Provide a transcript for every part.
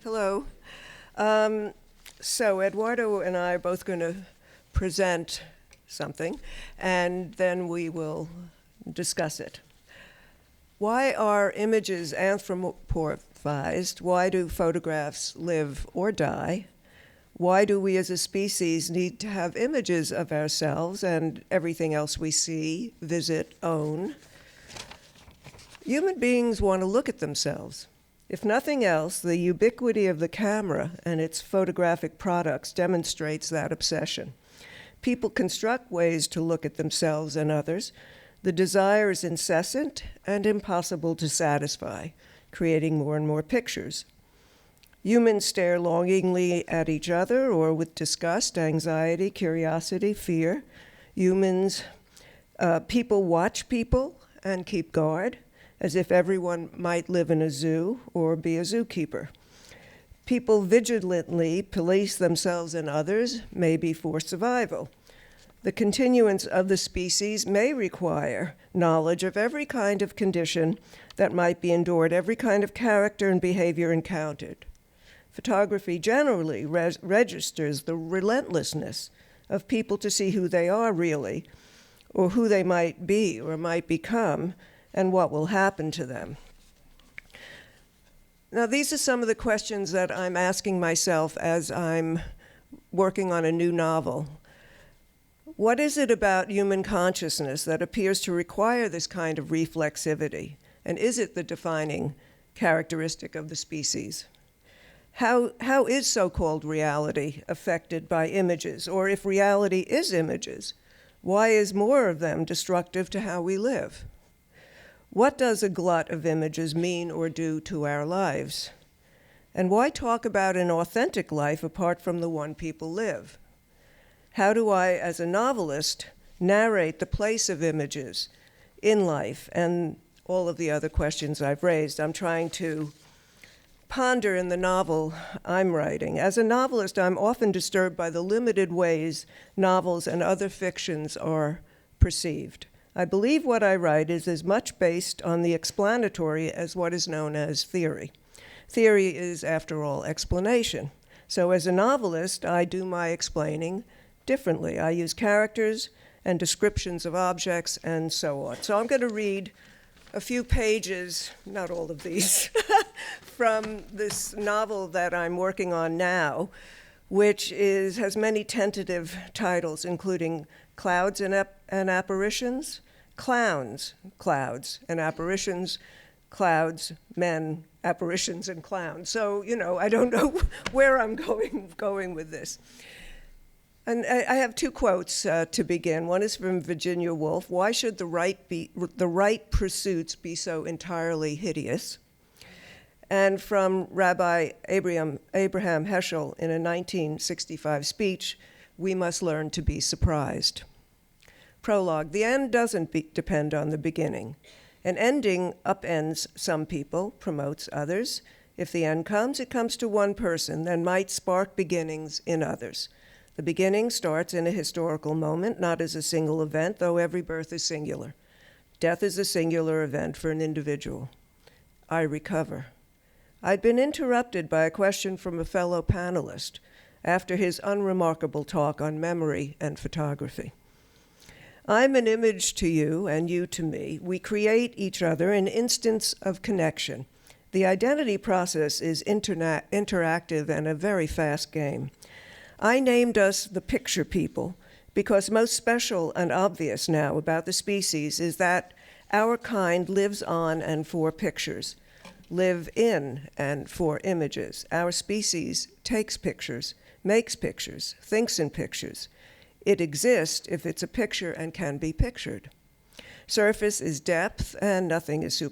Hello. So Eduardo and I are both going to present something, and then we will discuss it. Why are images anthropomorphized? Why do photographs live or die? Why do we as a species need to have images of ourselves and everything else we see, visit, own? Human beings want to look at themselves. If nothing else, the ubiquity of the camera and its photographic products demonstrates that obsession. People construct ways to look at themselves and others. The desire is incessant and impossible to satisfy, creating more and more pictures. Humans stare longingly at each other or with disgust, anxiety, curiosity, fear. People watch people and keep guard, as if everyone might live in a zoo or be a zookeeper. People vigilantly police themselves and others, maybe for survival. The continuance of the species may require knowledge of every kind of condition that might be endured, every kind of character and behavior encountered. Photography generally registers the relentlessness of people to see who they are really, or who they might be or might become, and what will happen to them. Now, these are some of the questions that I'm asking myself as I'm working on a new novel. What is it about human consciousness that appears to require this kind of reflexivity? And is it the defining characteristic of the species? How is so-called reality affected by images? Or if reality is images, why is more of them destructive to how we live? What does a glut of images mean or do to our lives? And why talk about an authentic life apart from the one people live? How do I, as a novelist, narrate the place of images in life and all of the other questions I've raised? I'm trying to ponder in the novel I'm writing. As a novelist, I'm often disturbed by the limited ways novels and other fictions are perceived. I believe what I write is as much based on the explanatory as what is known as theory. Theory is, after all, explanation. So as a novelist, I do my explaining differently. I use characters and descriptions of objects and so on. So I'm going to read a few pages, not all of these, from this novel that I'm working on now, which has many tentative titles, including Clouds and Apparitions, Clowns, Clouds and Apparitions, Clouds, Men, Apparitions, and Clowns. So, I don't know where I'm going with this. And I have two quotes to begin. One is from Virginia Woolf. Why should the right pursuits be so entirely hideous? And from Rabbi Abraham Heschel in a 1965 speech, we must learn to be surprised. Prologue, the end doesn't depend on the beginning. An ending upends some people, promotes others. If the end comes, it comes to one person, then might spark beginnings in others. The beginning starts in a historical moment, not as a single event, though every birth is singular. Death is a singular event for an individual. I recover. I'd been interrupted by a question from a fellow panelist after his unremarkable talk on memory and photography. I'm an image to you and you to me. We create each other in instants of connection. The identity process is interactive and a very fast game. I named us the picture people because most special and obvious now about the species is that our kind lives on and for pictures, live in and for images. Our species takes pictures, makes pictures, thinks in pictures. It exists if it's a picture and can be pictured. Surface is depth and nothing is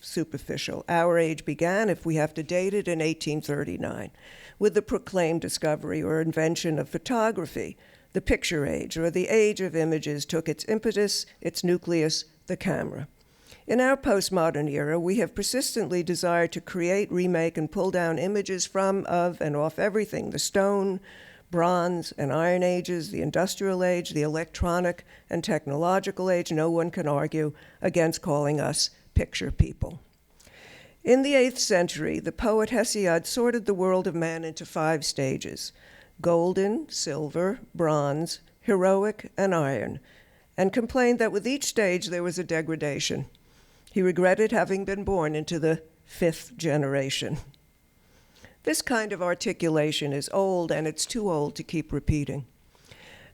superficial. Our age began, if we have to date it, in 1839, with the proclaimed discovery or invention of photography. The picture age, or the age of images, took its impetus, its nucleus, the camera. In our postmodern era, we have persistently desired to create, remake, and pull down images from, of, and off everything: the stone, bronze, and iron ages, the industrial age, the electronic and technological age. No one can argue against calling us picture people. In the 8th century, the poet Hesiod sorted the world of man into 5 stages: golden, silver, bronze, heroic, and iron, and complained that with each stage there was a degradation. He regretted having been born into the 5th generation. This kind of articulation is old, and it's too old to keep repeating.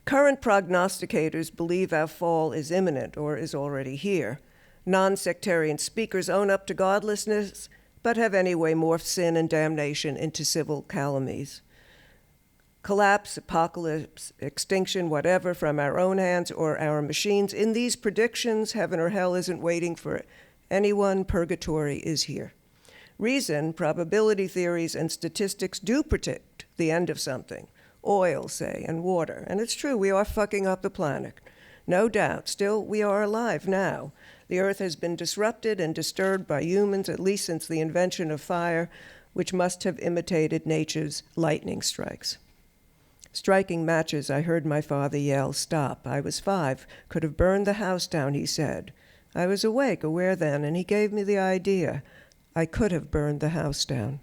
Current prognosticators believe our fall is imminent or is already here. Non-sectarian speakers own up to godlessness, but have anyway morphed sin and damnation into civil calumnies. Collapse, apocalypse, extinction, whatever, from our own hands or our machines. In these predictions, heaven or hell isn't waiting for anyone. Purgatory is here. Reason, probability theories, and statistics do predict the end of something. Oil, say, and water. And it's true, we are fucking up the planet. No doubt. Still, we are alive now. The earth has been disrupted and disturbed by humans, at least since the invention of fire, which must have imitated nature's lightning strikes. Striking matches, I heard my father yell, "Stop." I was 5, could have burned the house down, he said. I was awake, aware then, and he gave me the idea. I could have burned the house down.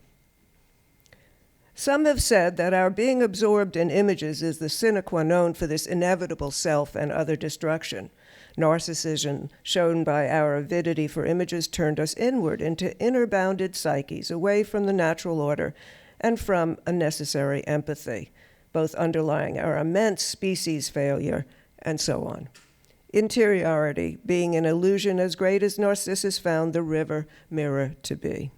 Some have said that our being absorbed in images is the sine qua non for this inevitable self and other destruction. Narcissism, shown by our avidity for images, turned us inward into inner-bounded psyches, away from the natural order and from a necessary empathy, both underlying our immense species failure and so on. Interiority being an illusion as great as Narcissus found the river mirror to be.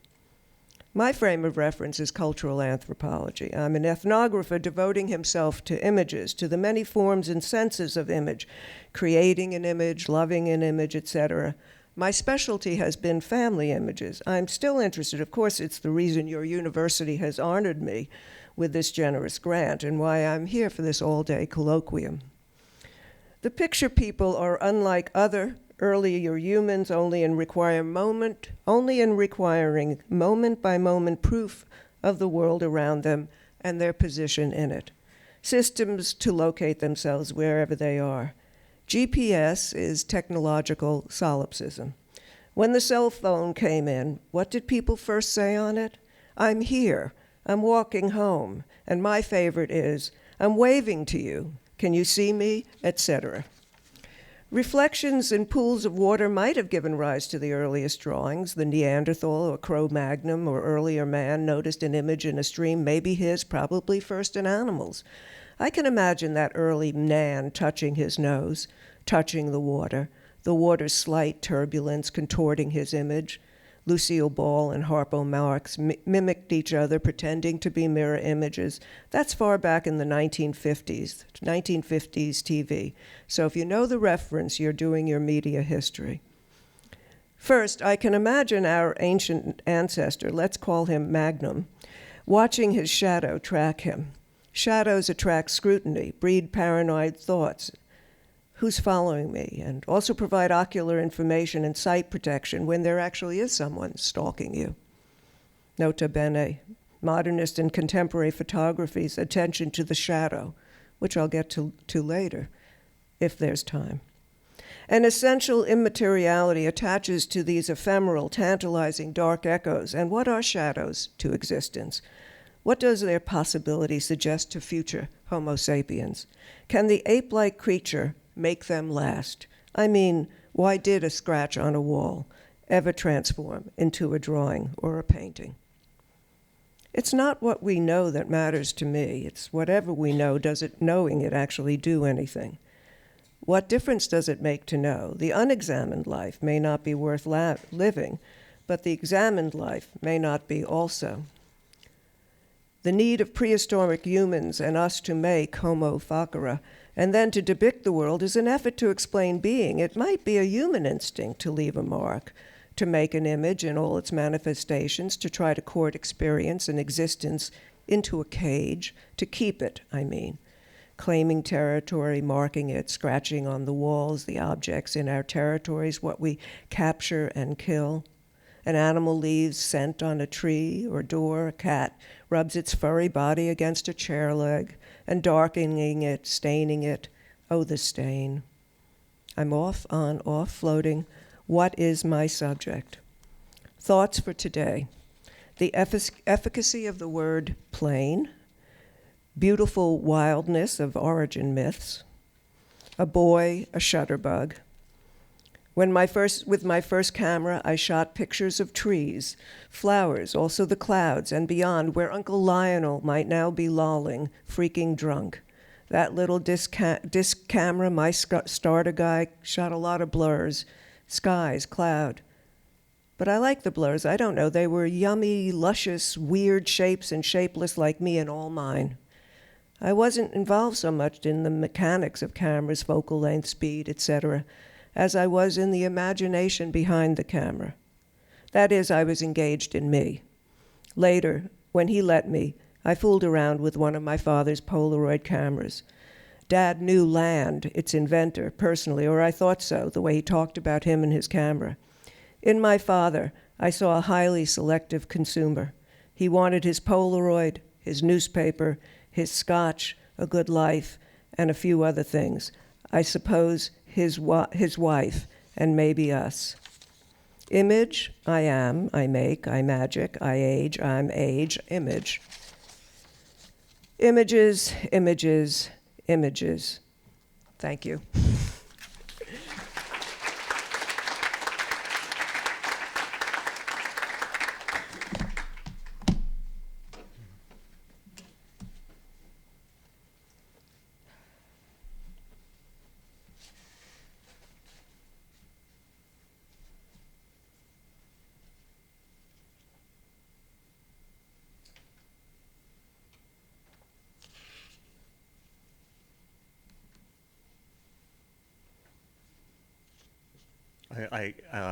My frame of reference is cultural anthropology. I'm an ethnographer devoting himself to images, to the many forms and senses of image, creating an image, loving an image, etc. My specialty has been family images. I'm still interested. Of course, it's the reason your university has honored me with this generous grant and why I'm here for this all-day colloquium. The picture people are unlike other earlier humans, only in requiring moment-by-moment proof of the world around them and their position in it. Systems to locate themselves wherever they are. GPS is technological solipsism. When the cell phone came in, what did people first say on it? I'm here, I'm walking home, and my favorite is, I'm waving to you, can you see me, etc. Reflections in pools of water might have given rise to the earliest drawings. The Neanderthal or Cro-Magnon or earlier man noticed an image in a stream, maybe his, probably first in animals. I can imagine that early Nan touching his nose, touching the water's slight turbulence contorting his image. Lucille Ball and Harpo Marx mimicked each other, pretending to be mirror images. That's far back in the 1950s TV. So if you know the reference, you're doing your media history. First, I can imagine our ancient ancestor, let's call him Magnum, watching his shadow track him. Shadows attract scrutiny, breed paranoid thoughts. Who's following me? And also provide ocular information and sight protection when there actually is someone stalking you. Nota bene, modernist and contemporary photography's attention to the shadow, which I'll get to later, if there's time. An essential immateriality attaches to these ephemeral, tantalizing dark echoes. And what are shadows to existence? What does their possibility suggest to future Homo sapiens? Can the ape-like creature make them last? I mean, why did a scratch on a wall ever transform into a drawing or a painting? It's not what we know that matters to me. It's whatever we know, does it knowing it actually do anything? What difference does it make to know? The unexamined life may not be worth living, but the examined life may not be also. The need of prehistoric humans and us to make Homo facere and then to depict the world is an effort to explain being. It might be a human instinct to leave a mark, to make an image in all its manifestations, to try to court experience and existence into a cage, to keep it, claiming territory, marking it, scratching on the walls, the objects in our territories, what we capture and kill. An animal leaves scent on a tree or door. A cat rubs its furry body against a chair leg and darkening it, staining it. Oh, the stain. I'm off, on, off, floating. What is my subject? Thoughts for today. The efficacy of the word plain, beautiful wildness of origin myths, a boy, a shutterbug. With my first camera, I shot pictures of trees, flowers, also the clouds, and beyond, where Uncle Lionel might now be lolling, freaking drunk. That little disc camera, my starter guy, shot a lot of blurs, skies, cloud. But I like the blurs. I don't know. They were yummy, luscious, weird shapes and shapeless like me and all mine. I wasn't involved so much in the mechanics of cameras, focal length, speed, etc., as I was in the imagination behind the camera. That is, I was engaged in me. Later, when he let me, I fooled around with one of my father's Polaroid cameras. Dad knew Land, its inventor, personally, or I thought so, the way he talked about him and his camera. In my father, I saw a highly selective consumer. He wanted his Polaroid, his newspaper, his scotch, a good life, and a few other things. I suppose his wife, and maybe us. Image, I am, I make, I magic, I age, I'm age, image. Images, images, images. Thank you.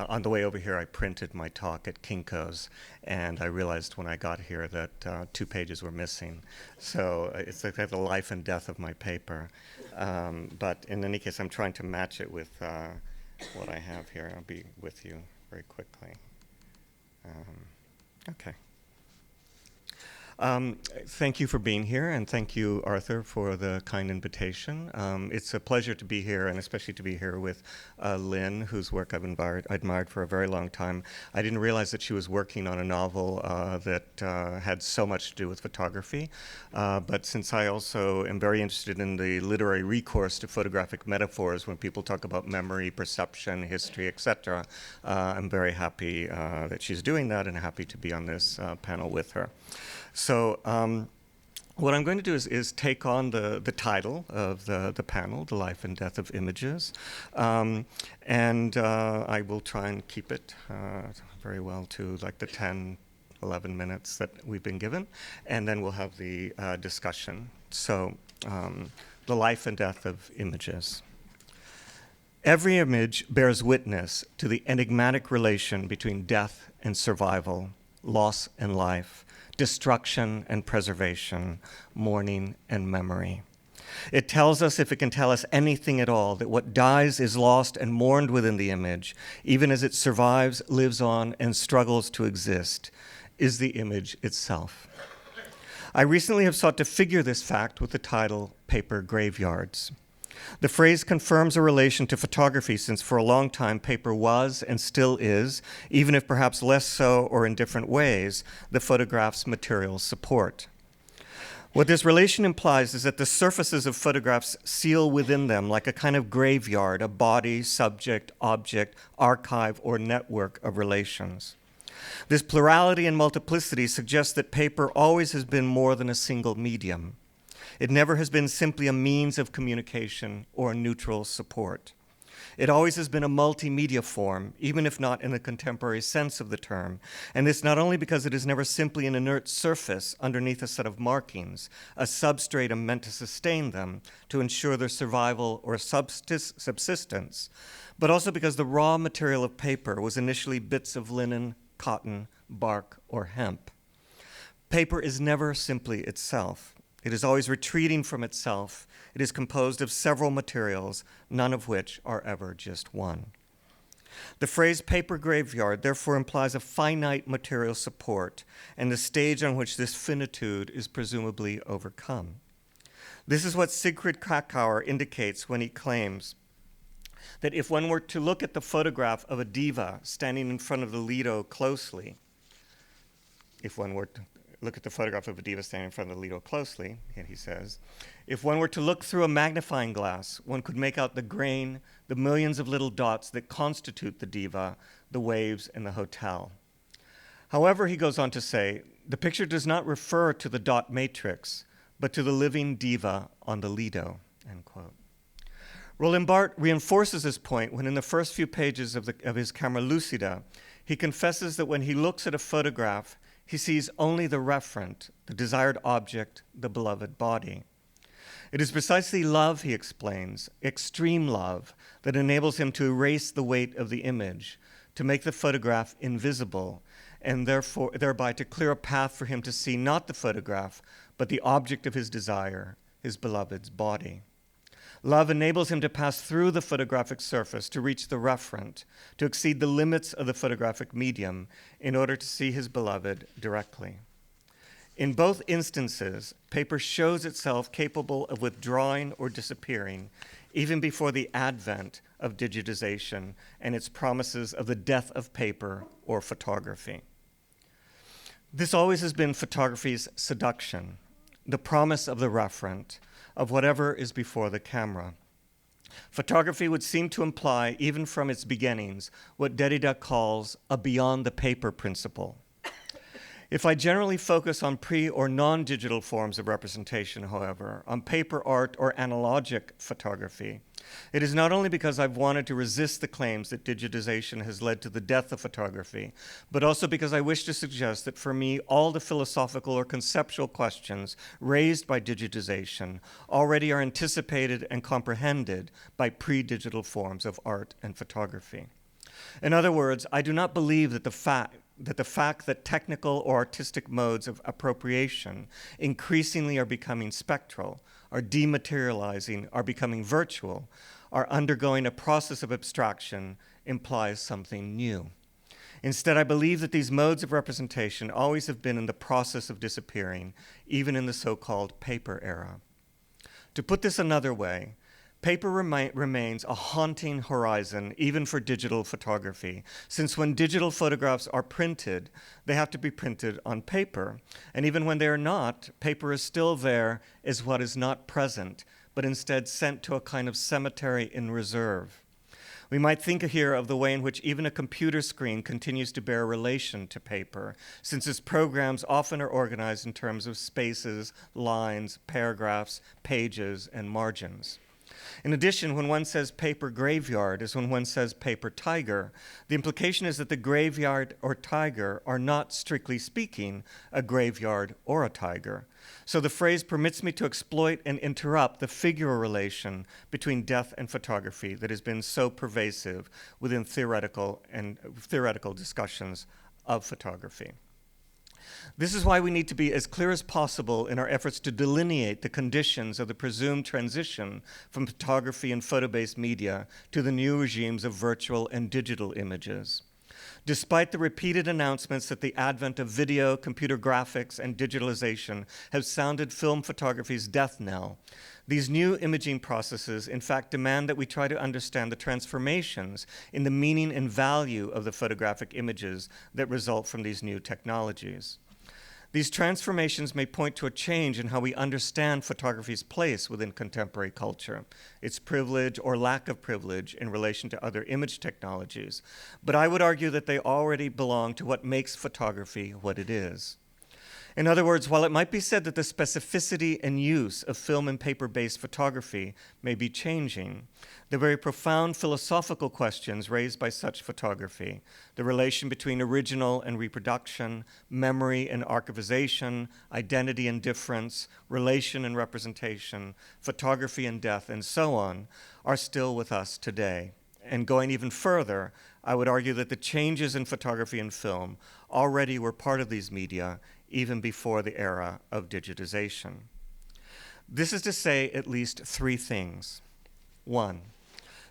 On the way over here, I printed my talk at Kinko's, and I realized when I got here that 2 pages were missing. So it's like the life and death of my paper. But in any case, I'm trying to match it with what I have here. I'll be with you very quickly. Okay. Thank you for being here, and thank you, Arthur, for the kind invitation. It's a pleasure to be here, and especially to be here with Lynne, whose work I've admired for a very long time. I didn't realize that she was working on a novel that had so much to do with photography, but since I also am very interested in the literary recourse to photographic metaphors when people talk about memory, perception, history, etc., I'm very happy that she's doing that and happy to be on this panel with her. So what I'm going to do is take on the title of the panel, The Life and Death of Images, and I will try and keep it very well to like the 10, 11 minutes that we've been given, and then we'll have the discussion. So The Life and Death of Images. Every image bears witness to the enigmatic relation between death and survival, loss and life, destruction and preservation, mourning and memory. It tells us, if it can tell us anything at all, that what dies is lost and mourned within the image, even as it survives, lives on, and struggles to exist, is the image itself. I recently have sought to figure this fact with the title Paper Graveyards. The phrase confirms a relation to photography, since for a long time paper was and still is, even if perhaps less so or in different ways, the photograph's material support. What this relation implies is that the surfaces of photographs seal within them like a kind of graveyard, a body, subject, object, archive, or network of relations. This plurality and multiplicity suggests that paper always has been more than a single medium. It never has been simply a means of communication or a neutral support. It always has been a multimedia form, even if not in the contemporary sense of the term, and this not only because it is never simply an inert surface underneath a set of markings, a substratum meant to sustain them, to ensure their survival or subsistence, but also because the raw material of paper was initially bits of linen, cotton, bark, or hemp. Paper is never simply itself. It is always retreating from itself. It is composed of several materials, none of which are ever just one. The phrase paper graveyard therefore implies a finite material support and the stage on which this finitude is presumably overcome. This is what Sigrid Krakauer indicates when he claims, that if one were to look at the photograph of a diva standing in front of the Lido closely, if one were to look at the photograph of a diva standing in front of the Lido closely, and he says, if one were to look through a magnifying glass, one could make out the grain, the millions of little dots that constitute the diva, the waves, and the hotel. However, he goes on to say, the picture does not refer to the dot matrix, but to the living diva on the Lido, end quote. Roland Barthes reinforces this point when in the first few pages of his Camera Lucida, he confesses that when he looks at a photograph, he sees only the referent, the desired object, the beloved body. It is precisely love, he explains, extreme love, that enables him to erase the weight of the image, to make the photograph invisible, and thereby to clear a path for him to see not the photograph, but the object of his desire, his beloved's body. Love enables him to pass through the photographic surface to reach the referent, to exceed the limits of the photographic medium in order to see his beloved directly. In both instances, paper shows itself capable of withdrawing or disappearing, even before the advent of digitization and its promises of the death of paper or photography. This always has been photography's seduction, the promise of the referent, of whatever is before the camera. Photography would seem to imply, even from its beginnings, what Derrida calls a beyond the paper principle. If I generally focus on pre- or non-digital forms of representation, however, on paper art or analogic photography, it is not only because I've wanted to resist the claims that digitization has led to the death of photography, but also because I wish to suggest that for me, all the philosophical or conceptual questions raised by digitization already are anticipated and comprehended by pre-digital forms of art and photography. In other words, I do not believe that the fact that technical or artistic modes of appropriation increasingly are becoming spectral, are dematerializing, are becoming virtual, are undergoing a process of abstraction implies something new. Instead, I believe that these modes of representation always have been in the process of disappearing, even in the so-called paper era. To put this another way, paper remains a haunting horizon, even for digital photography, since when digital photographs are printed, they have to be printed on paper. And even when they are not, paper is still there as what is not present, but instead sent to a kind of cemetery in reserve. We might think here of the way in which even a computer screen continues to bear relation to paper, since its programs often are organized in terms of spaces, lines, paragraphs, pages, and margins. In addition, when one says paper graveyard as when one says paper tiger, the implication is that the graveyard or tiger are not, strictly speaking, a graveyard or a tiger. So the phrase permits me to exploit and interrupt the figural relation between death and photography that has been so pervasive within theoretical discussions of photography. This is why we need to be as clear as possible in our efforts to delineate the conditions of the presumed transition from photography and photo-based media to the new regimes of virtual and digital images. Despite the repeated announcements that the advent of video, computer graphics, and digitalization have sounded film photography's death knell, these new imaging processes in fact demand that we try to understand the transformations in the meaning and value of the photographic images that result from these new technologies. These transformations may point to a change in how we understand photography's place within contemporary culture, its privilege or lack of privilege in relation to other image technologies, but I would argue that they already belong to what makes photography what it is. In other words, while it might be said that the specificity and use of film and paper-based photography may be changing, the very profound philosophical questions raised by such photography, the relation between original and reproduction, memory and archivization, identity and difference, relation and representation, photography and death, and so on, are still with us today. And going even further, I would argue that the changes in photography and film already were part of these media even before the era of digitization. This is to say at least three things. One,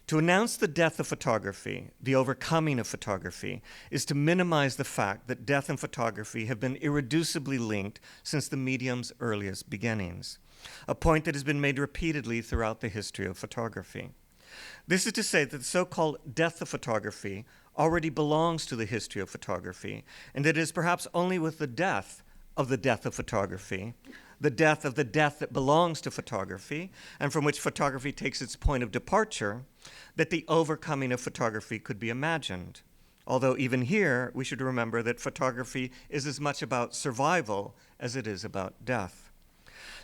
to announce the death of photography, the overcoming of photography, is to minimize the fact that death and photography have been irreducibly linked since the medium's earliest beginnings, a point that has been made repeatedly throughout the history of photography. This is to say that the so-called death of photography already belongs to the history of photography, and that it is perhaps only with the death of photography, the death of the death that belongs to photography, and from which photography takes its point of departure, that the overcoming of photography could be imagined. Although even here, we should remember that photography is as much about survival as it is about death.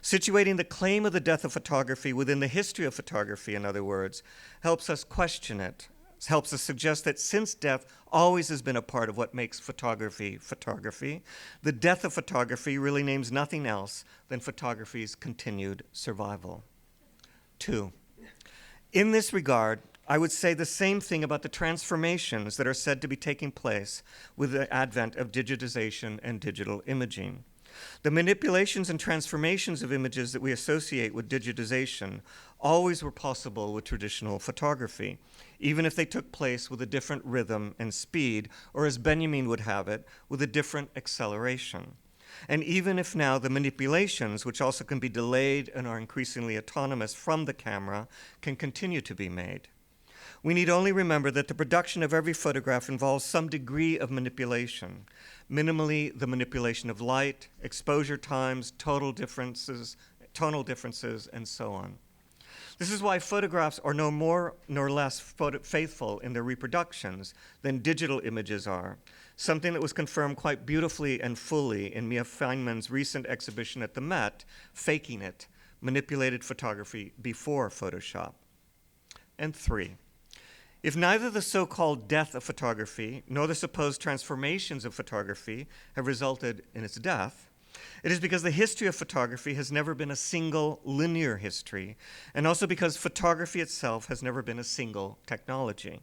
Situating the claim of the death of photography within the history of photography, in other words, helps us question it, helps us suggest that since death always has been a part of what makes photography photography, the death of photography really names nothing else than photography's continued survival. 2. In this regard, I would say the same thing about the transformations that are said to be taking place with the advent of digitization and digital imaging. The manipulations and transformations of images that we associate with digitization always were possible with traditional photography, even if they took place with a different rhythm and speed, or as Benjamin would have it, with a different acceleration. And even if now the manipulations, which also can be delayed and are increasingly autonomous from the camera, can continue to be made. We need only remember that the production of every photograph involves some degree of manipulation, minimally the manipulation of light, exposure times, tonal differences, and so on. This is why photographs are no more nor less faithful in their reproductions than digital images are, something that was confirmed quite beautifully and fully in Mia Feynman's recent exhibition at the Met, Faking It, Manipulated Photography Before Photoshop. And 3. If neither the so-called death of photography nor the supposed transformations of photography have resulted in its death, it is because the history of photography has never been a single linear history, and also because photography itself has never been a single technology.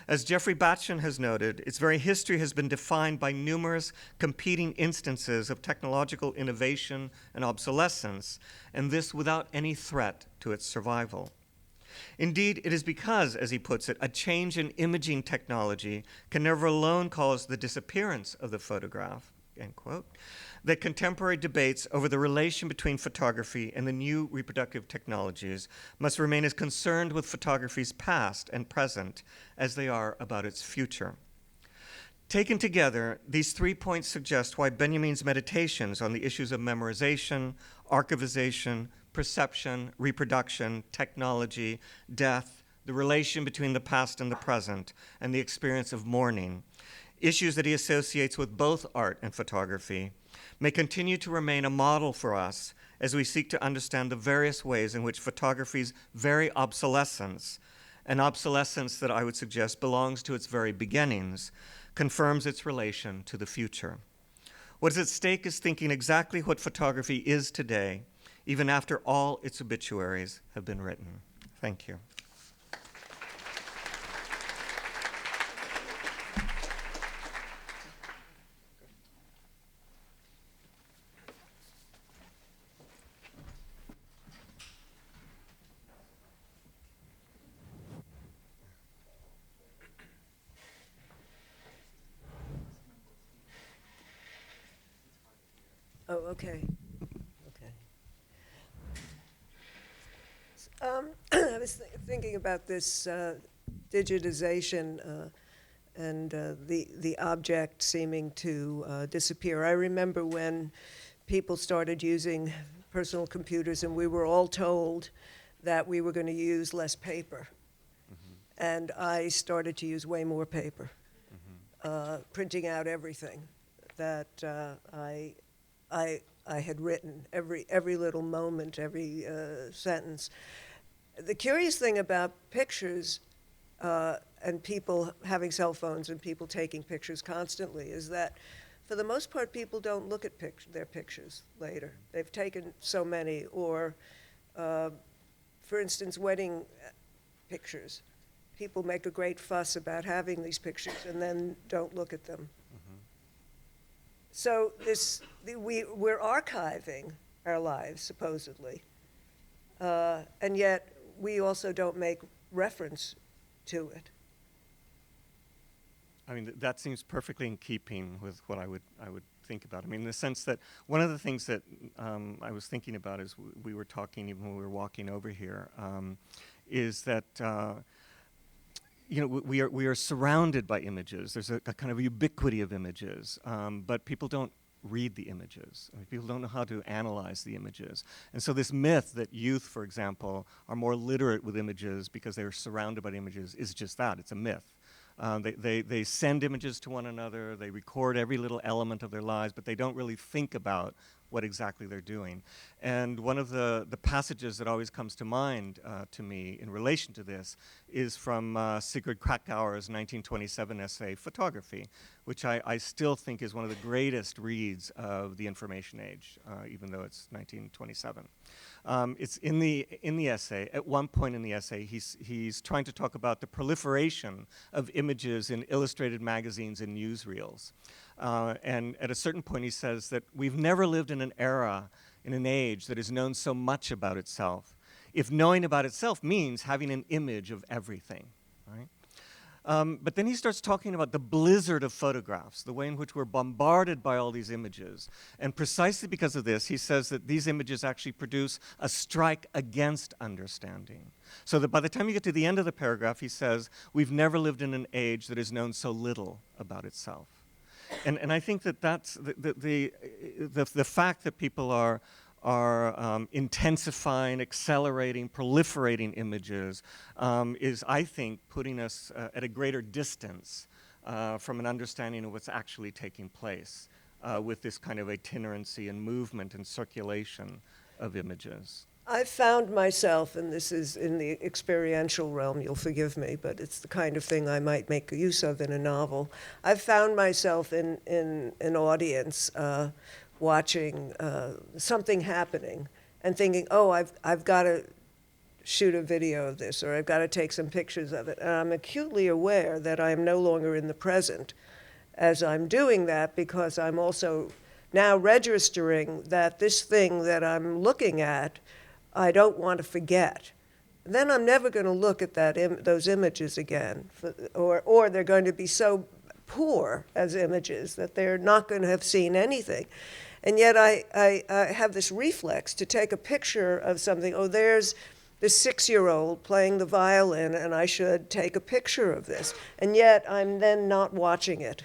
As Jeffrey Batchen has noted, its very history has been defined by numerous competing instances of technological innovation and obsolescence, and this without any threat to its survival. Indeed, it is because, as he puts it, a change in imaging technology can never alone cause the disappearance of the photograph, end quote, that contemporary debates over the relation between photography and the new reproductive technologies must remain as concerned with photography's past and present as they are about its future. Taken together, these 3 points suggest why Benjamin's meditations on the issues of memorization, archivization, perception, reproduction, technology, death, the relation between the past and the present, and the experience of mourning, issues that he associates with both art and photography, may continue to remain a model for us as we seek to understand the various ways in which photography's very obsolescence, an obsolescence that I would suggest belongs to its very beginnings, confirms its relation to the future. What is at stake is thinking exactly what photography is today, even after all its obituaries have been written. Thank you. Oh, okay. Okay. I was thinking about this digitization and the object seeming to disappear. I remember when people started using personal computers and we were all told that we were going to use less paper. Mm-hmm. And I started to use way more paper, printing out everything that I had written, every little moment, every sentence. The curious thing about pictures and people having cell phones and people taking pictures constantly is that, for the most part, people don't look at their pictures later. They've taken so many, or, for instance, wedding pictures. People make a great fuss about having these pictures and then don't look at them. So we're archiving our lives, supposedly, and yet we also don't make reference to it. I mean, that seems perfectly in keeping with what I would think about. I mean, in the sense that one of the things that I was thinking about is we were talking even when we were walking over here, is that we are surrounded by images. There's a kind of ubiquity of images, but people don't read the images. I mean, people don't know how to analyze the images. And so this myth that youth, for example, are more literate with images because they're surrounded by the images is just that. It's a myth. They send images to one another, they record every little element of their lives, but they don't really think about what exactly they're doing. And one of the passages that always comes to mind to me in relation to this is from Sigrid Krakauer's 1927 essay, Photography, which I still think is one of the greatest reads of the information age, even though it's 1927. It's in the essay. At one point in the essay, he's trying to talk about the proliferation of images in illustrated magazines and newsreels. And at a certain point, he says that we've never lived in an era, in an age that has known so much about itself. If knowing about itself means having an image of everything, right? But then he starts talking about the blizzard of photographs, the way in which we're bombarded by all these images. And precisely because of this, he says that these images actually produce a strike against understanding. So that by the time you get to the end of the paragraph, he says, we've never lived in an age that has known so little about itself. And I think that that's the fact that people are intensifying, accelerating, proliferating images is, I think, putting us at a greater distance from an understanding of what's actually taking place with this kind of itinerancy and movement and circulation of images. I found myself, and this is in the experiential realm, you'll forgive me, but it's the kind of thing I might make use of in a novel. I've found myself in an audience watching something happening and thinking, oh, I've got to shoot a video of this, or I've got to take some pictures of it. And I'm acutely aware that I am no longer in the present as I'm doing that, because I'm also now registering that this thing that I'm looking at, I don't want to forget. Then I'm never going to look at those images again, or they're going to be so poor as images that they're not going to have seen anything. And yet I have this reflex to take a picture of something. Oh, there's this 6-year-old playing the violin, and I should take a picture of this. And yet I'm then not watching it.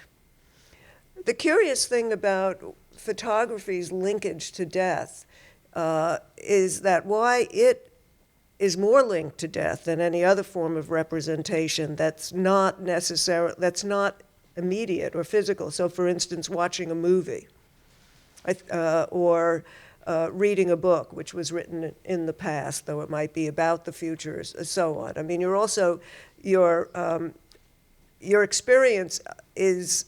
The curious thing about photography's linkage to death is that why it is more linked to death than any other form of representation that's not immediate or physical. So, for instance, watching a movie or reading a book which was written in the past, though it might be about the future, and so on. I mean, your experience is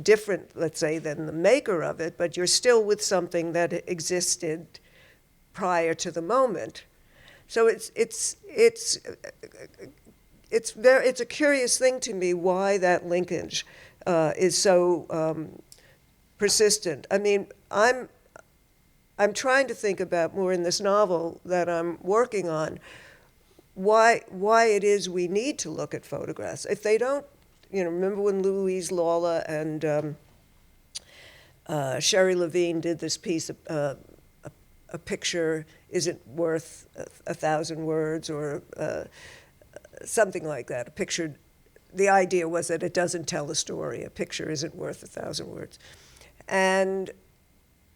different, let's say, than the maker of it, but you're still with something that existed prior to the moment. So it's a curious thing to me why that linkage is so persistent. I mean, I'm trying to think about more in this novel that I'm working on why it is we need to look at photographs. If they don't, remember when Louise Lawler and Sherry Levine did this piece, a picture isn't worth 1,000 words, or something like that. A picture, the idea was that it doesn't tell a story. A picture isn't worth 1,000 words. And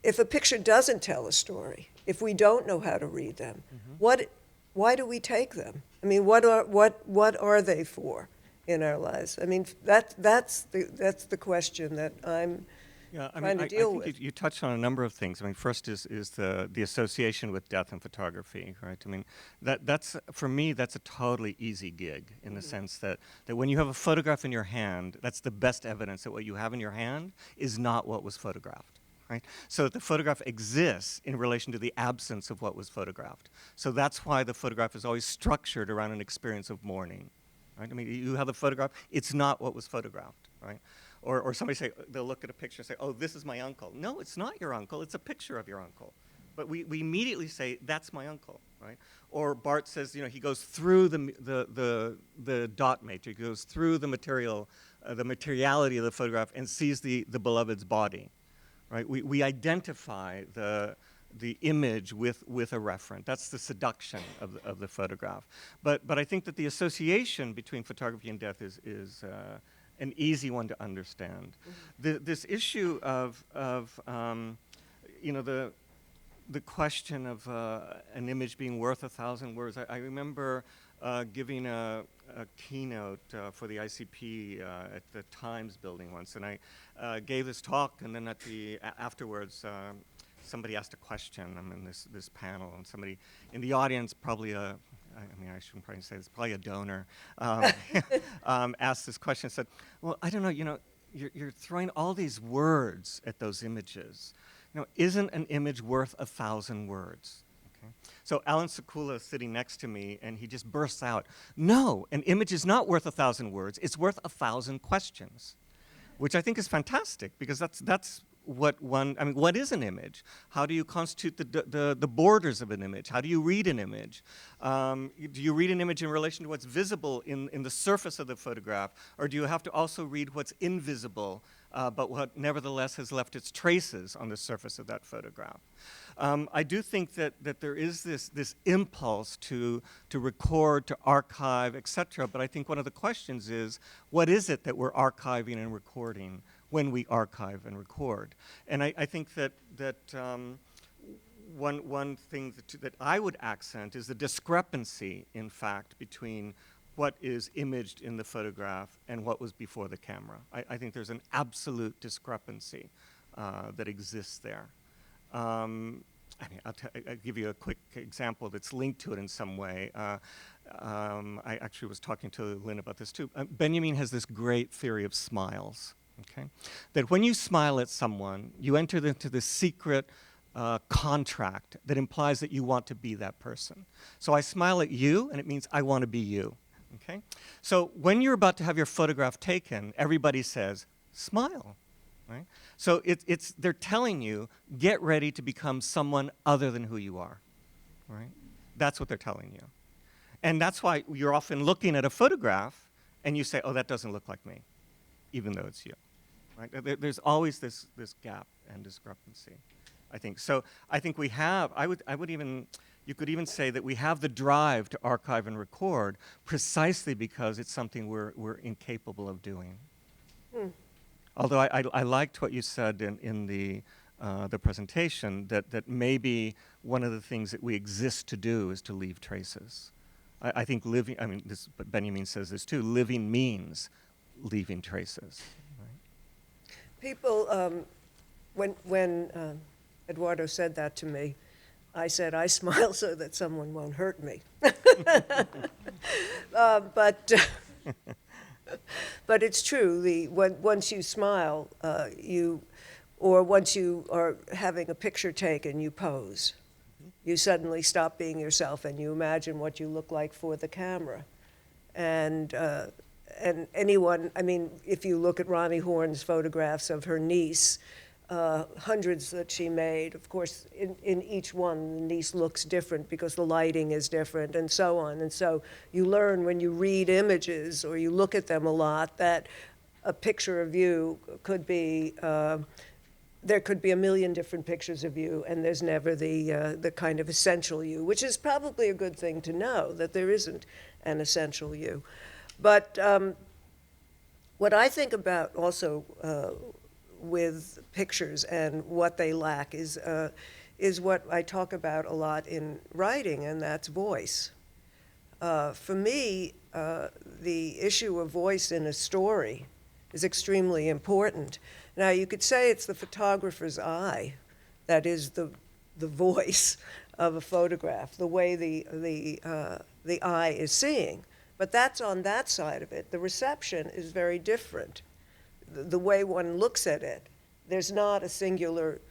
if a picture doesn't tell a story, if we don't know how to read them, why do we take them? I mean, what are they for in our lives? I mean, that's the question that I'm trying to deal with. I think you touched on a number of things. I mean, first is the association with death and photography, right? I mean, that's for me, that's a totally easy gig in the sense that when you have a photograph in your hand, that's the best evidence that what you have in your hand is not what was photographed. Right? So the photograph exists in relation to the absence of what was photographed. So that's why the photograph is always structured around an experience of mourning. Right? I mean, you have the photograph, it's not what was photographed, right? Or somebody they'll look at a picture and say, oh, this is my uncle. No, it's not your uncle, it's a picture of your uncle. But we immediately say, that's my uncle, right? Or Bart says, he goes through the dot matrix, he goes through the materiality of the photograph and sees the beloved's body. Right? We identify the the image with a referent. That's the seduction of the photograph. But I think that the association between photography and death is an easy one to understand. This issue of you know, the question of an image being worth 1,000 words. I remember giving a keynote for the ICP at the Times building once, and I gave this talk, and then at the afterwards, somebody asked a question. I'm in this panel, and somebody in the audience, probably I mean, I shouldn't probably say this, probably a donor, asked this question, said, well, I don't know, you know, you're throwing all these words at those images. You know, isn't an image worth 1,000 words? Okay. So Alan Sekula is sitting next to me, and he just bursts out, no, an image is not worth 1,000 words, it's worth 1,000 questions, which I think is fantastic, because that's what one, I mean, what is an image? How do you constitute the borders of an image? How do you read an image? Do you read an image in relation to what's visible in the surface of the photograph, or do you have to also read what's invisible, but what nevertheless has left its traces on the surface of that photograph? I do think that there is this impulse to record, to archive, etc. But I think one of the questions is, what is it that we're archiving and recording when we archive and record? And I think that one thing that I would accent is the discrepancy, in fact, between what is imaged in the photograph and what was before the camera. I think there's an absolute discrepancy that exists there. I mean, I'll give you a quick example that's linked to it in some way. I actually was talking to Lynne about this too. Benjamin has this great theory of smiles, okay? That when you smile at someone, you enter into this secret contract that implies that you want to be that person. So I smile at you, and it means I want to be you. Okay? So when you're about to have your photograph taken, everybody says, smile, right? So they're telling you, get ready to become someone other than who you are, right? That's what they're telling you. And that's why you're often looking at a photograph and you say, oh, that doesn't look like me, even though it's you, right? There's always this gap and discrepancy, I think. So I think we have, you could even say that we have the drive to archive and record precisely because it's something we're incapable of doing. Although I liked what you said in the presentation, that maybe one of the things that we exist to do is to leave traces. I think living, I mean, but Benjamin says this too, living means leaving traces. Right? People, when Eduardo said that to me, I said, I smile so that someone won't hurt me. But it's true. Once you smile, or once you are having a picture taken, you pose. You suddenly stop being yourself and you imagine what you look like for the camera. And anyone, I mean, if you look at Ronnie Horn's photographs of her niece, hundreds that she made, of course, in each one, the niece looks different because the lighting is different and so on. And so you learn when you read images or you look at them a lot that a picture of you could be, there could be a million different pictures of you, and there's never the kind of essential you, which is probably a good thing to know, that there isn't an essential you. But what I think about also with pictures and what they lack is what I talk about a lot in writing, and that's voice. For me, the issue of voice in a story is extremely important. Now, you could say it's the photographer's eye that is the voice of a photograph, the way the eye is seeing. But that's on that side of it. The reception is very different. The way one looks at it, there's not a singular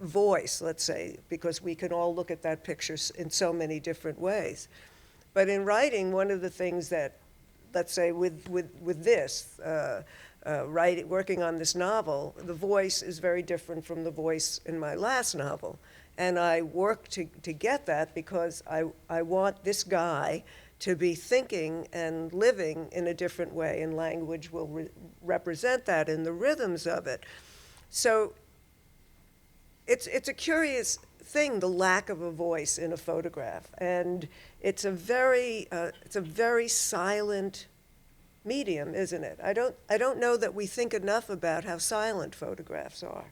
voice, let's say, because we can all look at that picture in so many different ways. But in writing, one of the things that, let's say with this, working on this novel, the voice is very different from the voice in my last novel. And I work to get that because I want this guy to be thinking and living in a different way, and language will represent that in the rhythms of it. So it's a curious thing, the lack of a voice in a photograph. And it's a very silent medium, isn't it? I don't know that we think enough about how silent photographs are.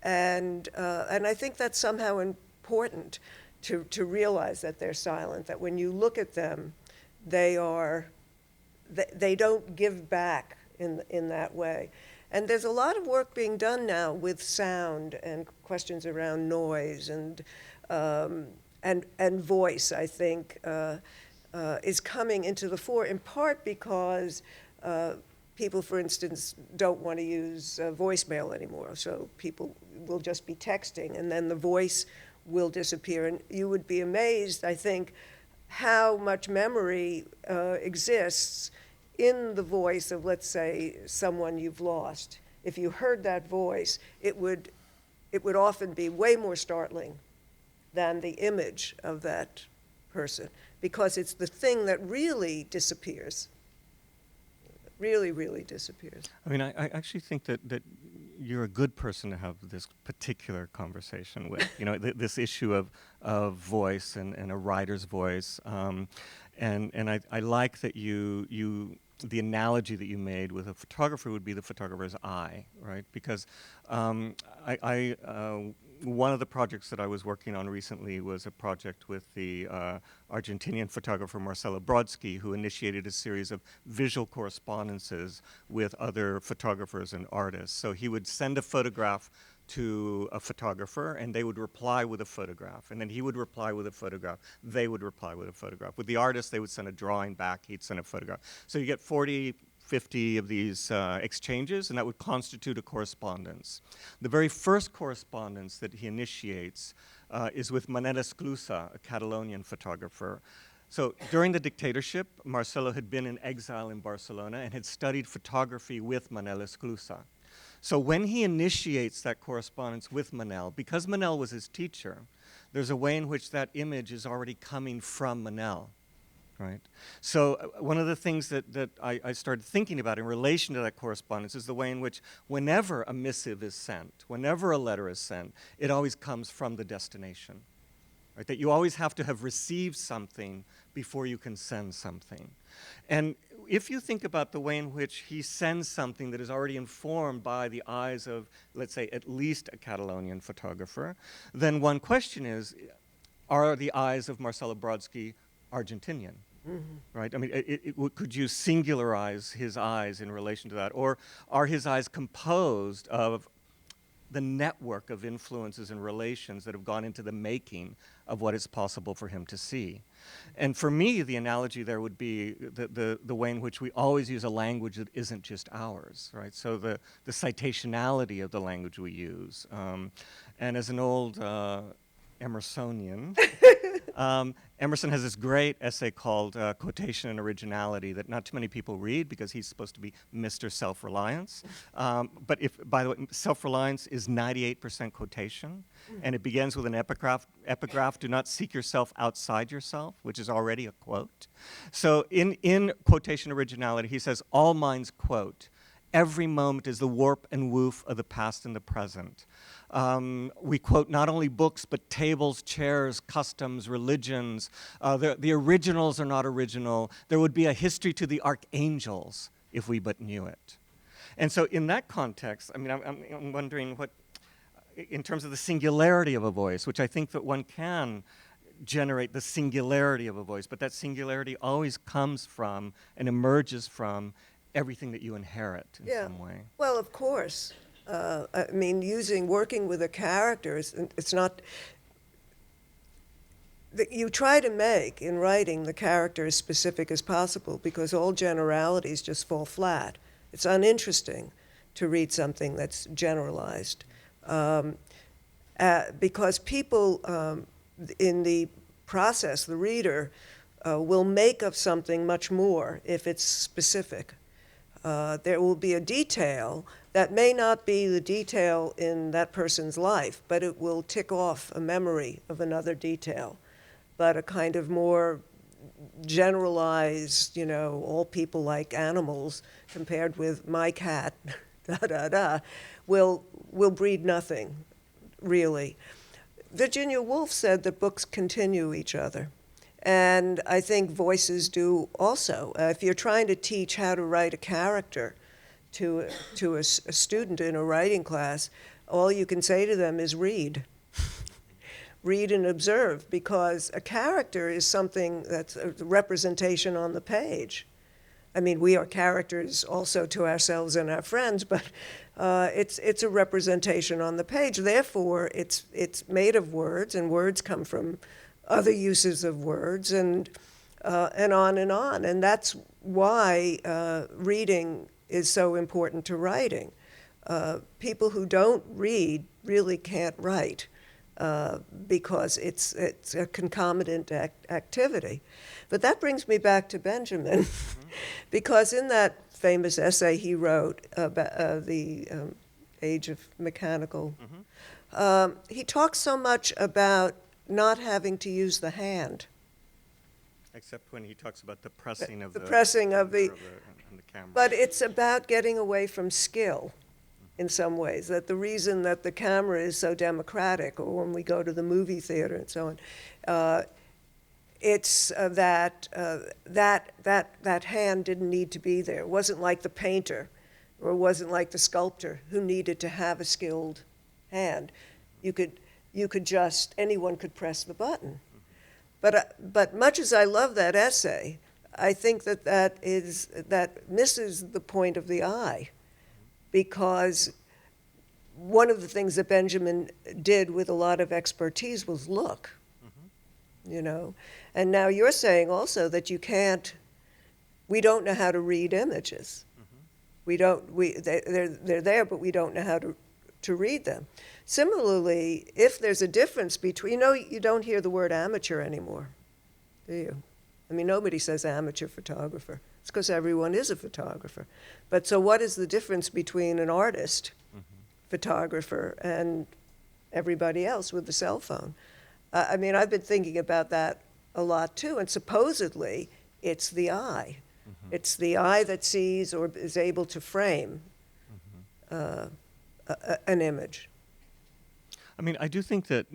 And I think that's somehow important to realize that they're silent, that when you look at them, they don't give back in that way. And there's a lot of work being done now with sound and questions around noise and voice, I think, is coming into the fore, in part because people, for instance, don't want to use voicemail anymore. So people will just be texting, and then the voice will disappear. And you would be amazed, I think, how much memory exists in the voice of, let's say, someone you've lost. If you heard that voice, it would often be way more startling than the image of that person, because it's the thing that really disappears, really, really disappears. I mean, I actually think that you're a good person to have this particular conversation with. You know, this issue of voice and a writer's voice, and I like that the analogy that you made with a photographer would be the photographer's eye, right? Because one of the projects that I was working on recently was a project with the Argentinian photographer Marcelo Brodsky, who initiated a series of visual correspondences with other photographers and artists. So he would send a photograph to a photographer, and they would reply with a photograph. And then he would reply with a photograph. They would reply with a photograph. With the artist, they would send a drawing back. He'd send a photograph. So you get 40, 50 of these exchanges, and that would constitute a correspondence. The very first correspondence that he initiates is with Manel Esclusa, a Catalonian photographer. So during the dictatorship, Marcelo had been in exile in Barcelona and had studied photography with Manel Esclusa. So when he initiates that correspondence with Manel, because Manel was his teacher, there's a way in which that image is already coming from Manel, right? So one of the things that I started thinking about in relation to that correspondence is the way in which whenever a missive is sent, whenever a letter is sent, it always comes from the destination, right? That you always have to have received something before you can send something. And if you think about the way in which he sends something that is already informed by the eyes of, let's say, at least a Catalonian photographer, then one question is, are the eyes of Marcelo Brodsky Argentinian? Mm-hmm. Right? I mean, could you singularize his eyes in relation to that? Or are his eyes composed of the network of influences and relations that have gone into the making of what is possible for him to see? And for me, the analogy there would be the way in which we always use a language that isn't just ours, right? So the citationality of the language we use. And as an old Emersonian, Emerson has this great essay called Quotation and Originality that not too many people read because he's supposed to be Mr. Self-Reliance. But by the way, self-reliance is 98% quotation, and it begins with an epigraph, do not seek yourself outside yourself, which is already a quote. So in Quotation Originality, he says, all minds quote, every moment is the warp and woof of the past and the present. We quote not only books, but tables, chairs, customs, religions. The originals are not original. There would be a history to the archangels if we but knew it. And so in that context, I mean, I'm wondering what, in terms of the singularity of a voice, which I think that one can generate the singularity of a voice, but that singularity always comes from and emerges from everything that you inherit in some way. Well, of course. I mean, working with a character, it's not, you try to make, in writing, the character as specific as possible because all generalities just fall flat. It's uninteresting to read something that's generalized. Because people, in the process, the reader, will make of something much more if it's specific. There will be a detail that may not be the detail in that person's life, but it will tick off a memory of another detail. But a kind of more generalized, all people like animals compared with my cat, will breed nothing, really. Virginia Woolf said that books continue each other. And I think voices do also. If you're trying to teach how to write a character to a student in a writing class, all you can say to them is read. Read and observe, because a character is something that's a representation on the page. I mean, we are characters also to ourselves and our friends, but it's a representation on the page. Therefore, it's made of words, and words come from other uses of words, and on and on. And that's why reading is so important to writing. People who don't read really can't write because it's a concomitant activity. But that brings me back to Benjamin, because in that famous essay he wrote about the age of mechanical, he talks so much about not having to use the hand. Except when he talks about the pressing of the pressing of the camera. But it's about getting away from skill in some ways, that the reason that the camera is so democratic, or when we go to the movie theater and so on, it's that hand didn't need to be there. It wasn't like the painter, or it wasn't like the sculptor who needed to have a skilled hand. You could just, anyone could press the button. But much as I love that essay, I think that misses the point of the eye, because one of the things that Benjamin did with a lot of expertise was look, you know. And now you're saying also that we don't know how to read images. They're there, but we don't know how to read them. Similarly, if there's a difference between, you don't hear the word amateur anymore, do you? I mean, nobody says amateur photographer. It's because everyone is a photographer. But so what is the difference between an artist, photographer, and everybody else with the cell phone? I mean, I've been thinking about that a lot too, and supposedly it's the eye. It's the eye that sees or is able to frame an image. I mean, I do think that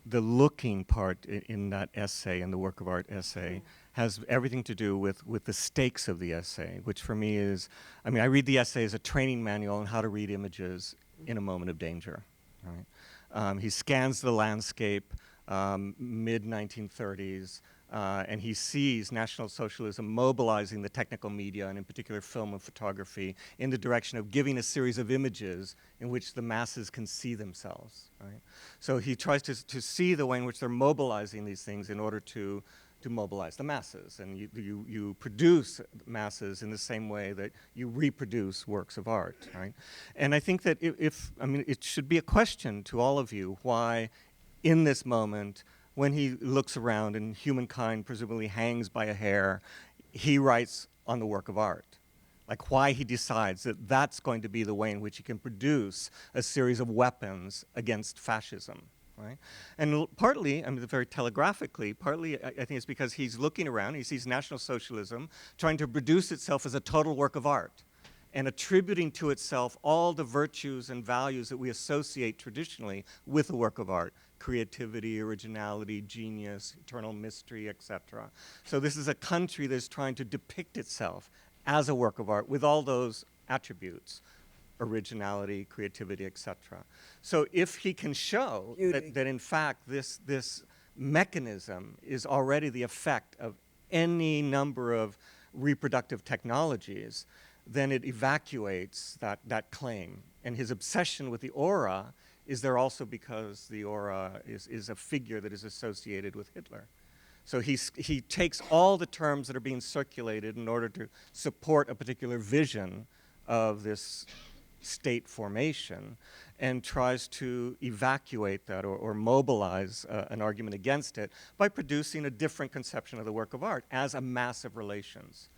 the looking part in that essay, in the work of art essay, has everything to do with the stakes of the essay, which for me is, I mean, I read the essay as a training manual on how to read images in a moment of danger. Right? He scans the landscape, mid-1930s, and he sees National Socialism mobilizing the technical media, and in particular film and photography, in the direction of giving a series of images in which the masses can see themselves. Right? So he tries to see the way in which they're mobilizing these things in order to mobilize the masses. And you produce masses in the same way that you reproduce works of art. Right? And I think that it should be a question to all of you why, in this moment, when he looks around and humankind presumably hangs by a hair, he writes on the work of art. Like why he decides that that's going to be the way in which he can produce a series of weapons against fascism, right? And partly, I mean, very telegraphically, partly I think it's because he's looking around, he sees National Socialism trying to produce itself as a total work of art, and attributing to itself all the virtues and values that we associate traditionally with a work of art: creativity, originality, genius, eternal mystery, etc. So this is a country that's trying to depict itself as a work of art with all those attributes: originality, creativity, etc. So if he can show that in fact this mechanism is already the effect of any number of reproductive technologies, then it evacuates that claim. And his obsession with the aura is there also because the aura is a figure that is associated with Hitler. So he takes all the terms that are being circulated in order to support a particular vision of this state formation and tries to evacuate that or mobilize an argument against it by producing a different conception of the work of art as a mass of relations.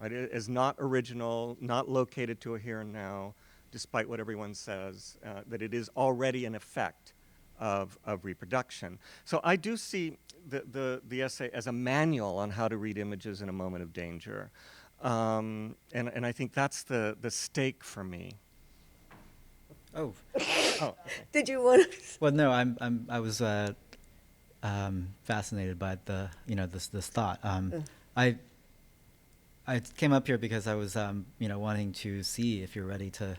Right? It is not original, not located to a here and now, despite what everyone says, that it is already an effect of reproduction. So I do see the essay as a manual on how to read images in a moment of danger. And I think that's the stake for me. Oh, Oh, okay. Did you want to? Well, no, I was fascinated by the, this thought. I came up here because I was, wanting to see if you're ready to,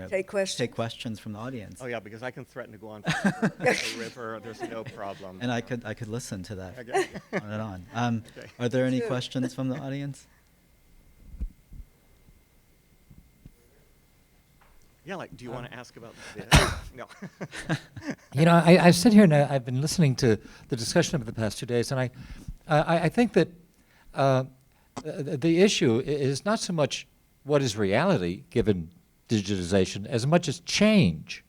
Take questions. take questions from the audience. Oh yeah, because I can threaten to go on forever like a river. There's no problem. And I could listen to that Okay. on and on. Okay. Are there any Two. questions from the audience? Yeah, like, do you want to ask about this? No. You know, I sit here and I've been listening to the discussion over the past 2 days, and I think that the issue is not so much what is reality given digitization as much as change.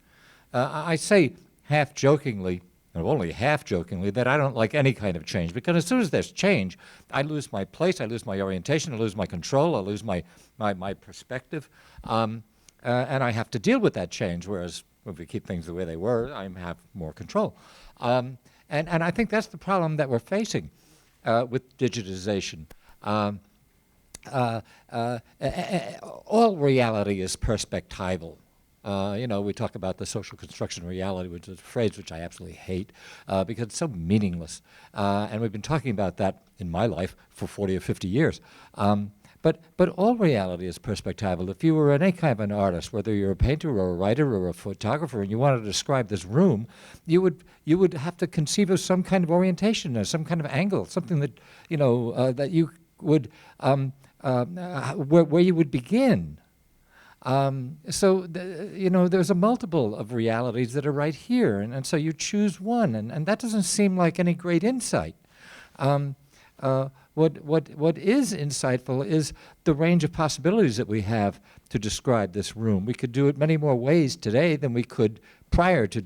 I say half jokingly, and only half jokingly, that I don't like any kind of change, because as soon as there's change, I lose my place, I lose my orientation, I lose my control, I lose my perspective. And I have to deal with that change, whereas if we keep things the way they were, I have more control. And I think that's the problem that we're facing with digitization. All reality is perspectival. We talk about the social construction of reality, which is a phrase which I absolutely hate because it's so meaningless. And we've been talking about that in my life for 40 or 50 years. But all reality is perspectival. If you were any kind of an artist, whether you're a painter or a writer or a photographer, and you wanted to describe this room, you would have to conceive of some kind of orientation or some kind of angle, something that that you would where you would begin. There's a multiple of realities that are right here, and so you choose one, and that doesn't seem like any great insight. What is insightful is the range of possibilities that we have to describe this room. We could do it many more ways today than we could prior to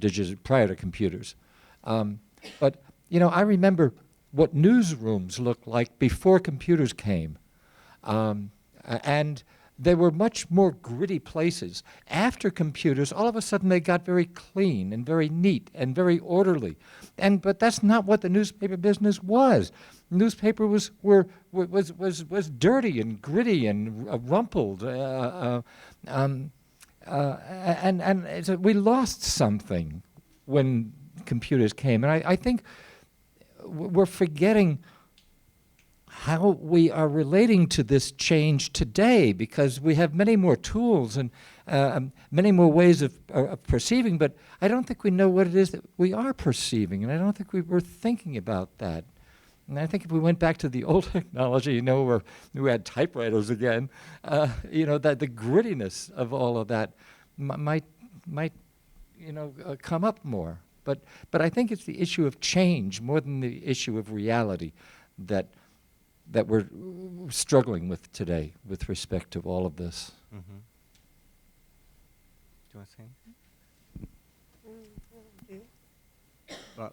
computers. But I remember what newsrooms looked like before computers came, and they were much more gritty places. After computers, all of a sudden they got very clean and very neat and very orderly. But that's not what the newspaper business was. Newspaper was dirty and gritty and rumpled, and so we lost something when computers came. And I think we're forgetting how we are relating to this change today, because we have many more tools and many more ways of perceiving, but I don't think we know what it is that we are perceiving, and I don't think we were thinking about that. And I think if we went back to the old technology, where we had typewriters again, that the grittiness of all of that might come up more. But I think it's the issue of change more than the issue of reality that we're struggling with today with respect to all of this. Mm-hmm. Do you want to say anything?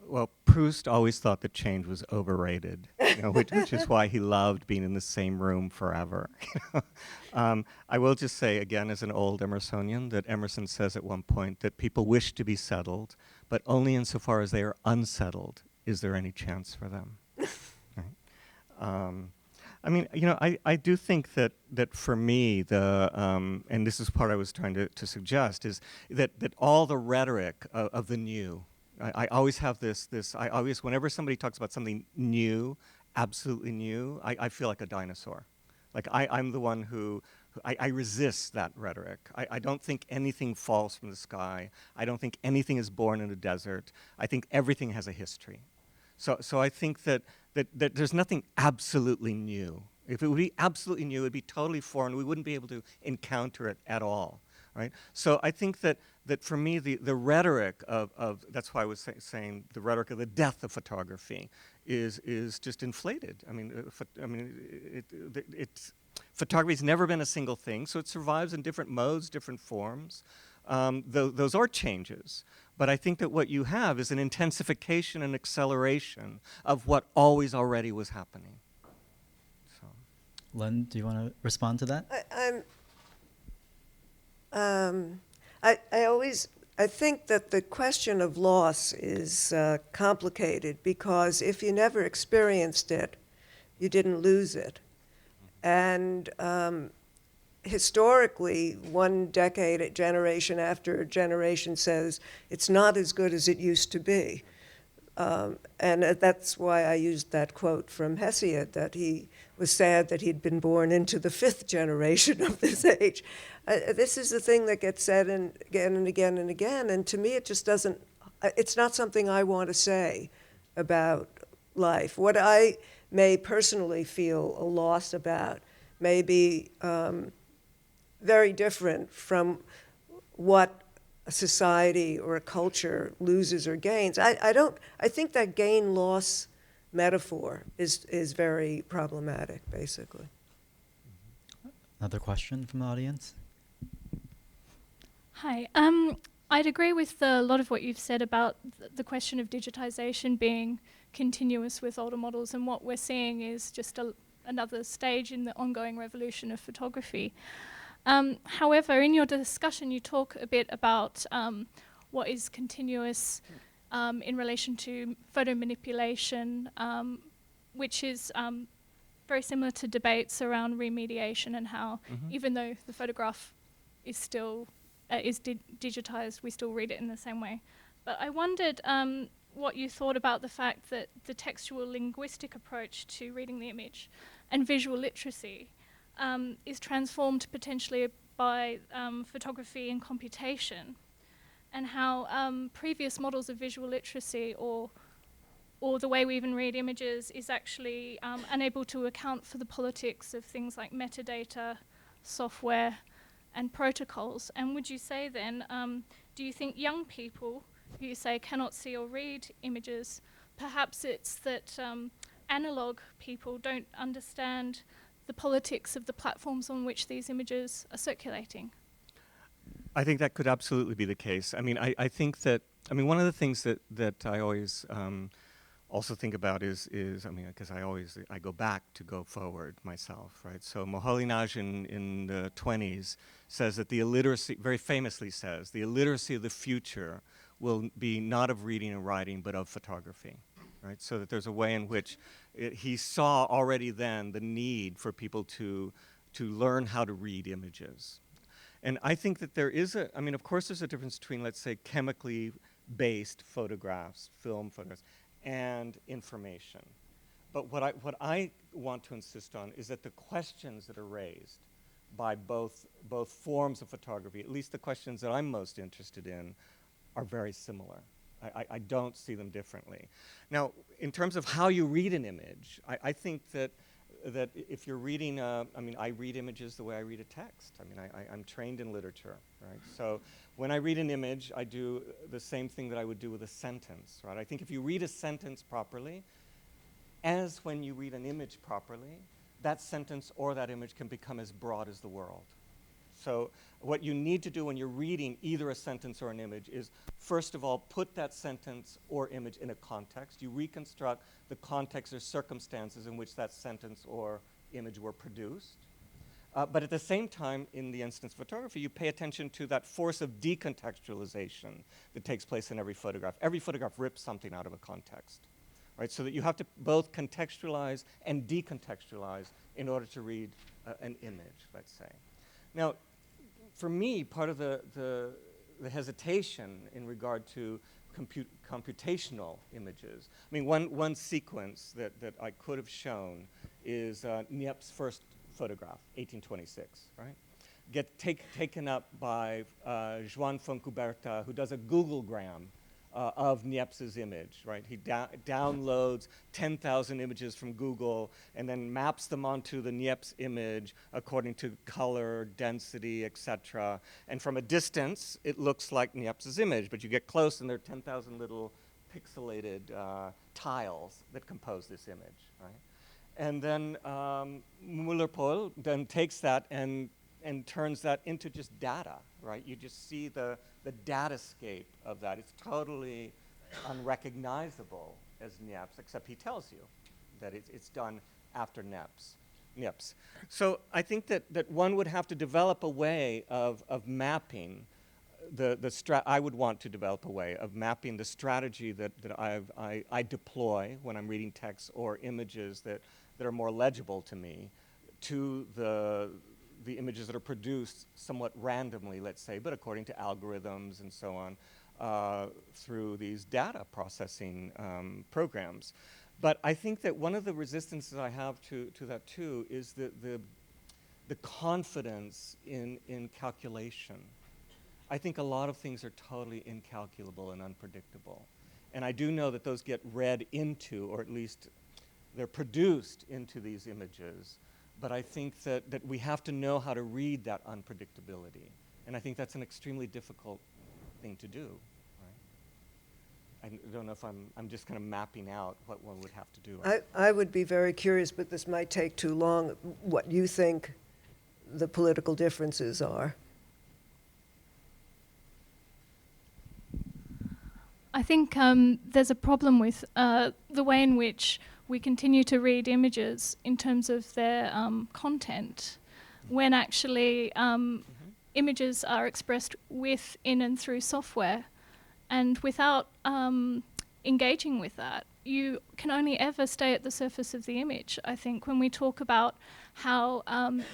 Well, Proust always thought that change was overrated, which is why he loved being in the same room forever. I will just say, again, as an old Emersonian, that Emerson says at one point that people wish to be settled, but only insofar as they are unsettled is there any chance for them. Right? I do think that for me, and this is part I was trying to suggest, is that all the rhetoric of the new, I always have this, whenever somebody talks about something new, absolutely new, I feel like a dinosaur. Like I'm the one who I resist that rhetoric. I don't think anything falls from the sky. I don't think anything is born in a desert. I think everything has a history. So I think that there's nothing absolutely new. If it would be absolutely new, it would be totally foreign. We wouldn't be able to encounter it at all, right? So I think that for me, the rhetoric of that's why I was saying the rhetoric of the death of photography is just inflated. Photography's never been a single thing, so it survives in different modes, different forms. Those are changes. But I think that what you have is an intensification and acceleration of what always already was happening. So. Lynne, do you want to respond to that? I think that the question of loss is complicated, because if you never experienced it, you didn't lose it. And historically, one decade, generation after generation says it's not as good as it used to be. And that's why I used that quote from Hesiod, that he was sad that he'd been born into the fifth generation of this age. This is the thing that gets said again and again and again, and to me it just doesn't, it's not something I want to say about life. What I may personally feel a loss about may be very different from what a society or a culture loses or gains. I think that gain-loss metaphor is very problematic, basically. Another question from the audience? Hi. I'd agree with a lot of what you've said about the question of digitization being continuous with older models, and what we're seeing is just another stage in the ongoing revolution of photography. However, in your discussion, you talk a bit about what is continuous in relation to photo manipulation, which is very similar to debates around remediation and how even though the photograph is still digitized, we still read it in the same way. But I wondered what you thought about the fact that the textual linguistic approach to reading the image and visual literacy is transformed potentially by photography and computation, and how previous models of visual literacy or the way we even read images is actually unable to account for the politics of things like metadata, software, and protocols. And would you say then, do you think young people who you say cannot see or read images, perhaps it's that analog people don't understand the politics of the platforms on which these images are circulating? I think that could absolutely be the case. I mean, I think that, I mean, one of the things that I always also think about is I mean, because I go back to go forward myself, right? So Moholy-Nagy in the 20s says that the illiteracy, very famously says, the illiteracy of the future will be not of reading and writing, but of photography, right? So that there's a way in which he saw already then the need for people to learn how to read images. And I think that there is I mean, of course there's a difference between, let's say, chemically based photographs, film photographs, and information. But what I want to insist on is that the questions that are raised by both forms of photography, at least the questions that I'm most interested in, are very similar. I don't see them differently. Now, in terms of how you read an image, I think that if you're reading, I mean, I read images the way I read a text. I mean, I'm trained in literature, right? So when I read an image, I do the same thing that I would do with a sentence, right? I think if you read a sentence properly, as when you read an image properly, that sentence or that image can become as broad as the world. So what you need to do when you're reading either a sentence or an image is, first of all, put that sentence or image in a context. You reconstruct the context or circumstances in which that sentence or image were produced. But at the same time, in the instance of photography, you pay attention to that force of decontextualization that takes place in every photograph. Every photograph rips something out of a context, right? So that you have to both contextualize and decontextualize in order to read an image, let's say. Now, for me, part of the hesitation in regard to computational images, I mean, one sequence that I could have shown is Niepce's first photograph, 1826, right? Taken up by Joan Fontcuberta, who does a Googlegram of Niepce's image, right? He downloads 10,000 images from Google and then maps them onto the Niepce image according to color, density, etc. And from a distance, it looks like Niepce's image, but you get close and there are 10,000 little pixelated tiles that compose this image, right? And then Müller-Pohl then takes that and turns that into just data, right? You just see the datascape of that. It's totally unrecognizable as Niepce, except he tells you that it's done after Niepce. So I think that one would have to develop a way of mapping I would want to develop a way of mapping the strategy that I deploy when I'm reading texts or images that are more legible to me to the the images that are produced somewhat randomly, let's say, but according to algorithms and so on, through these data processing programs. But I think that one of the resistances I have to that too is the confidence in calculation. I think a lot of things are totally incalculable and unpredictable. And I do know that those get read into, or at least they're produced into these images. But I think that we have to know how to read that unpredictability. And I think that's an extremely difficult thing to do. Right? I don't know if I'm just kind of mapping out what one would have to do. I would be very curious, but this might take too long, what you think the political differences are. I think there's a problem with the way in which we continue to read images in terms of their content, when actually images are expressed with, in and through software. And without engaging with that, you can only ever stay at the surface of the image. I think when we talk about how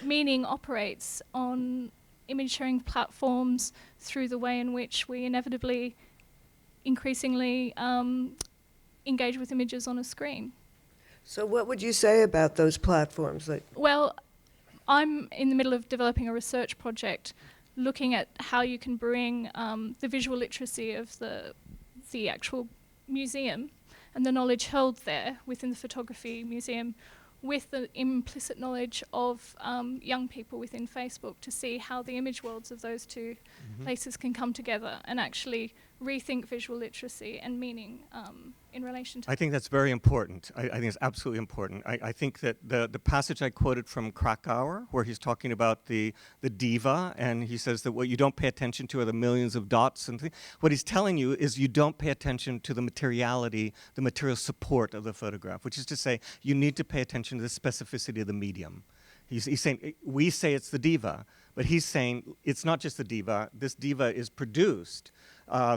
meaning operates on image sharing platforms through the way in which we inevitably increasingly engage with images on a screen. So what would you say about those platforms? Well, I'm in the middle of developing a research project looking at how you can bring the visual literacy of the actual museum and the knowledge held there within the photography museum with the implicit knowledge of young people within Facebook to see how the image worlds of those two places can come together and actually rethink visual literacy and meaning in relation to I think that's very important. I think it's absolutely important. I think that the passage I quoted from Krakauer, where he's talking about the Diva, and he says that what you don't pay attention to are the millions of dots and things. What he's telling you is you don't pay attention to the materiality, the material support of the photograph, which is to say you need to pay attention to the specificity of the medium. He's saying, we say it's the Diva, but he's saying it's not just the Diva. This Diva is produced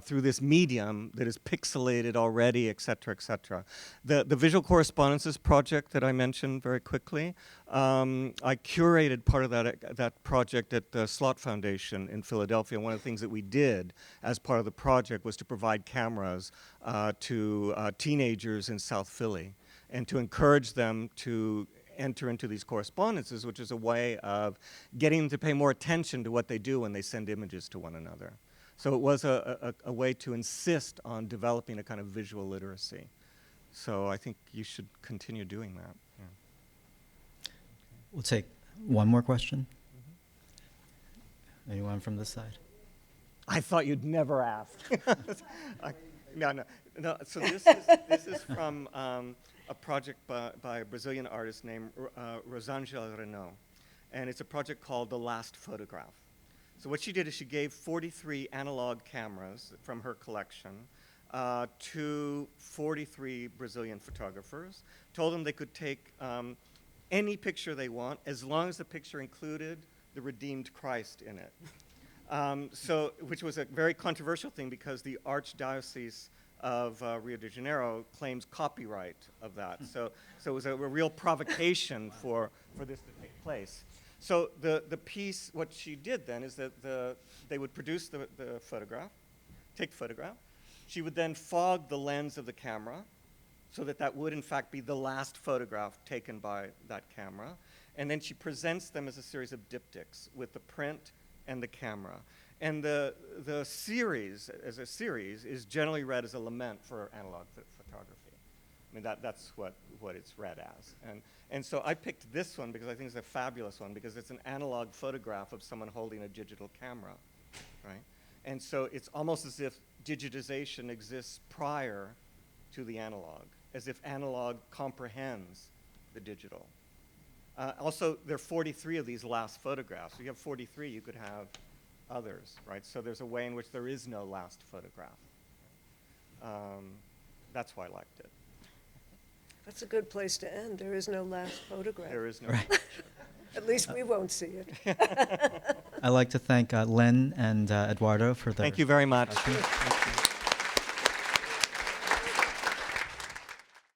through this medium that is pixelated already, et cetera, et cetera. The Visual Correspondences project that I mentioned very quickly, I curated part of that project at the Slot Foundation in Philadelphia. One of the things that we did as part of the project was to provide cameras to teenagers in South Philly and to encourage them to enter into these correspondences, which is a way of getting them to pay more attention to what they do when they send images to one another. So it was a way to insist on developing a kind of visual literacy. So I think you should continue doing that. Yeah. We'll take one more question. Anyone from this side? I thought you'd never ask. No. So this is from a project by a Brazilian artist named Rosângela Renault. And it's a project called The Last Photograph. So what she did is she gave 43 analog cameras from her collection to 43 Brazilian photographers, told them they could take any picture they want as long as the picture included the redeemed Christ in it. Which was a very controversial thing because the Archdiocese of Rio de Janeiro claims copyright of that. So it was a real provocation for this to take place. So the piece, what she did then is that they would produce the photograph, take the photograph. She would then fog the lens of the camera so that would in fact be the last photograph taken by that camera. And then she presents them as a series of diptychs with the print and the camera. And the series, as a series, is generally read as a lament for analog photography. I mean, that's what it's read as. And so I picked this one because I think it's a fabulous one because it's an analog photograph of someone holding a digital camera, right? And so it's almost as if digitization exists prior to the analog, as if analog comprehends the digital. Also, there are 43 of these last photographs. So you have 43, you could have others, right? So there's a way in which there is no last photograph. That's why I liked it. That's a good place to end. There is no last photograph. There is no. Right. At least we won't see it. I'd like to thank Lynne and Eduardo for their Thank you very much. discussion.